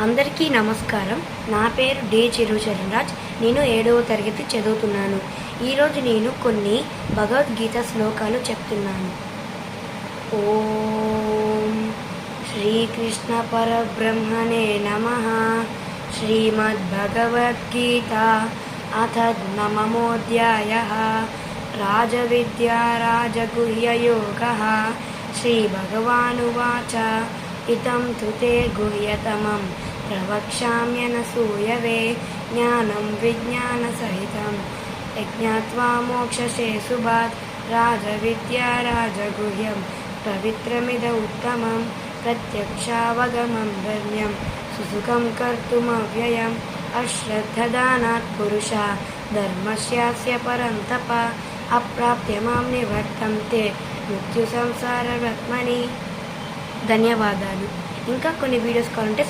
అందరికీ నమస్కారం. నా పేరు డి చిరుచరణ్. నేను 7వ తరగతి చదువుతున్నాను. ఈరోజు నేను కొన్ని భగవద్గీత శ్లోకాలు చెప్తున్నాను. ఓం శ్రీకృష్ణ పరబ్రహ్మణే నమః. శ్రీమద్భగవద్గీత అథ నవమోऽధ్యాయः. రాజవిద్యా రాజగుహ్యయోగः. శ్రీభగవానువాచ ఇతం తు తే గుహ్యతమం ప్రవక్ష్యామ్యనసూయవే. జ్ఞానం విజ్ఞానసహితం యజ్ఞాత్వా మోక్షసే శుభాత్. రాజవిద్యా రాజగుహ్యం పవిత్రమిద ఉత్తమం. ప్రత్యక్షావగమం ధర్మ్యం సుసుఖం కర్తుమవ్యయం. అశ్రద్ధదానాత్ పురుషా ధర్మస్యాస్య పరంతప. అప్రాప్య మాం నివర్తంతే మృత్యు సంసారరత్మని. ధన్యవాదాలు. ఇంకా కొన్ని వీడియోస్ కావాలంటే